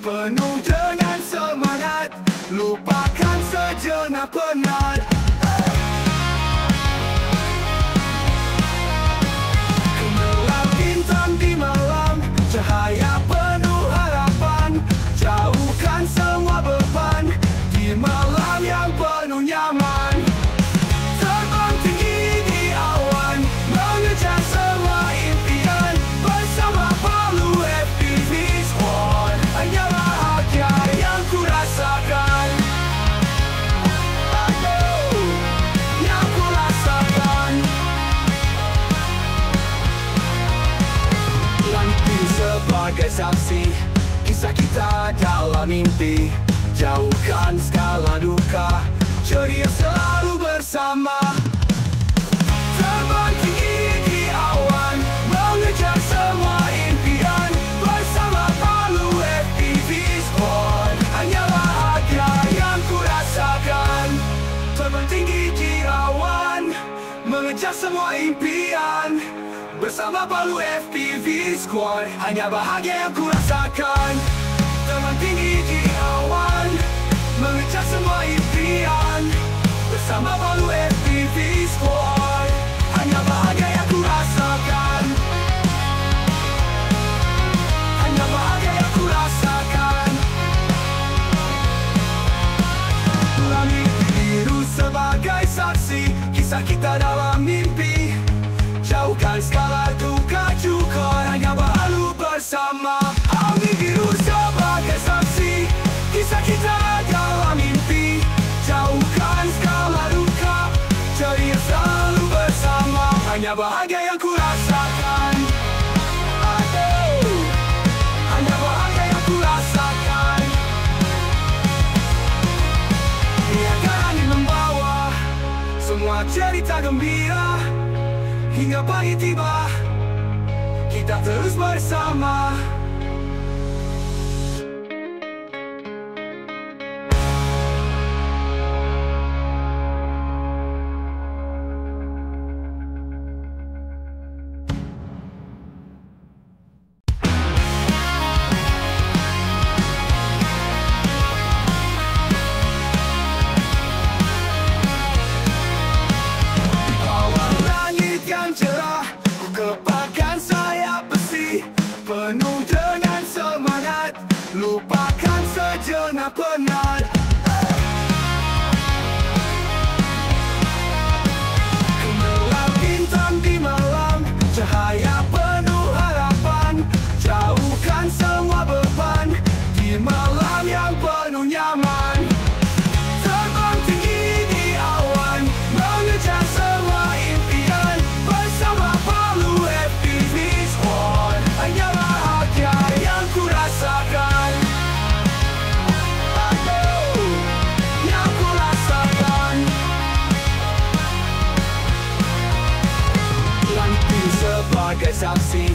penuh dengan semangat, lupakan sejenak penat. Gemerlap bintang di malam, cahaya penuh harapan, jauhkan semua beban di malam yang penuh nyaman. Terbang tinggi di awan, mengejar semua impian, bersama Palu FPV Squad. Hanya bahagia yang ku rasakan, yang ku rasakan. Langit sebagai saksi kisah kita dalam mimpi, jauhkan segala duka, ceria selalu bersama. Terbang tinggi di awan, mengejar semua impian, bersama Palu FPV Squad. Hanya bahagia yang ku rasakan. Terbang tinggi di awan, mengejar semua impian, bersama Palu FPV Squad. Hanya bahagia yang ku rasakan. Terbang tinggi di awan, mengejar semua impian, bersama Palu FPV Squad. Hanya bahagia yang ku rasakan. Hanya bahagia yang ku rasakan. Langit biru sebagai saksi kisah kita dalam mimpi, jauhkan segala duka cukor, hanya Palu bersama. Langit biru sebagai saksi kisah kita dalam mimpi, jauhkan segala duka, ceria selalu bersama. Hanya bahagia yang ku rasakan. Hanya bahagia yang ku rasakan. Biarkan angin membawa semua cerita gembira, hingga pagi tiba, kita terus bersama. Kepalkan sayap besi, penuh dengan semangat, lupakan sejenak penat. Gemerlap bintang di malam, cahaya penuh harapan, jauhkan semua beban di malam yang penuh nyaman. Terbang tinggi di awan, mengejar semua impian, bersama Palu FPV Squad. Hanya bahagia yang ku rasakan. Yang ku rasakan. Langit sebagai saksi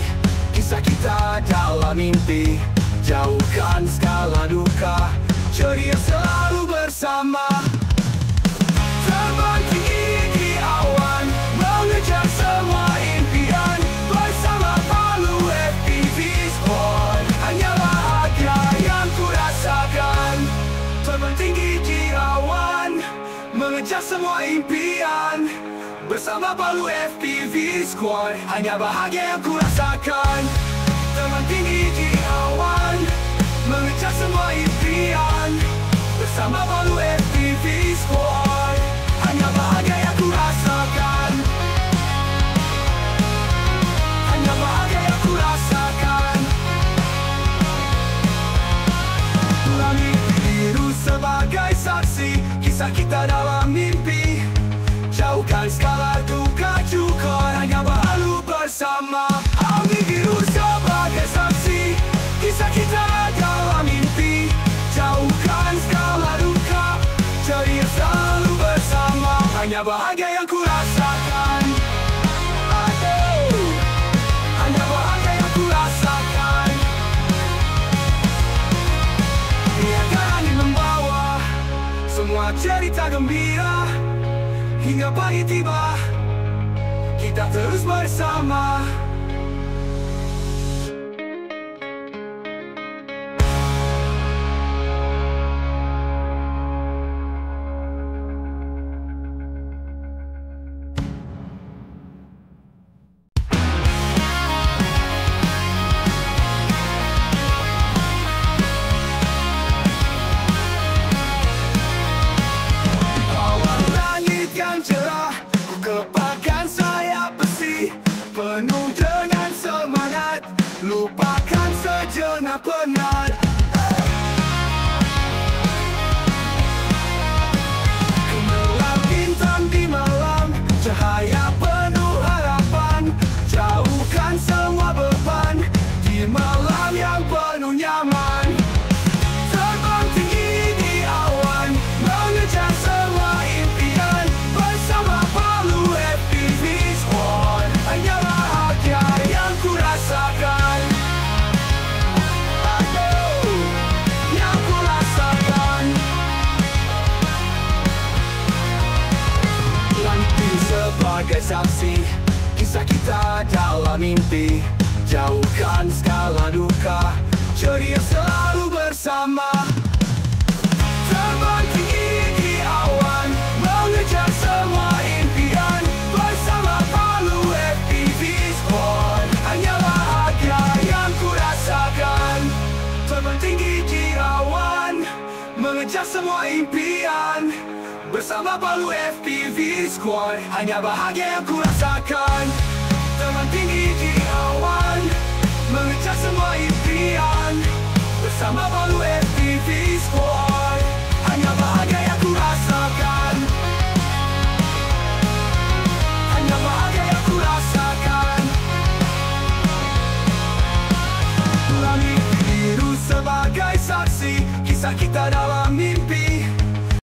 kisah kita dalam mimpi, jauhkan segala duka, ceria selalu bersama. Terbang tinggi di awan, mengejar semua impian, bersama Palu FPV Squad. Hanya bahagia yang ku rasakan. Terbang tinggi di awan, mengejar semua impian, bersama Palu FPV Squad. Hanya bahagia yang ku rasakan. Terbang tinggi di awan, mengejar semua impian, bersama Palu FPV Squad. Hanya bahagia yang ku rasakan. Hanya bahagia yang ku rasakan. Langit biru sebagai saksi kisah kita dalam mimpi, jauhkan segala duka cukor, hanya Palu bersama. Langit biru sebagai saksi kisah kita dalam mimpi, jauhkan segala duka, ceria selalu bersama. Hanya bahagia yang ku rasakan. Hanya bahagia yang ku rasakan. Biarkan angin membawa semua cerita gembira, hingga pagi tiba, kita terus bersama. saksi kisah kita dalam mimpi. Jauhkan segala duka, ceria selalu bersama. Terbang tinggi di awan, mengejar semua impian. Bersama Palu FPV Squad, hanya bahagia yang ku rasakan. Terbang tinggi di awan, mengejar semua impian. Bersama Palu FPV Squad, hanya bahagia yang ku rasakan. Terbang tinggi di awan, mengejar semua impian. Bersama Palu FPV Squad, hanya bahagia yang ku rasakan. Hanya bahagia yang ku rasakan. Langit biru sebagai saksi kisah kita dalam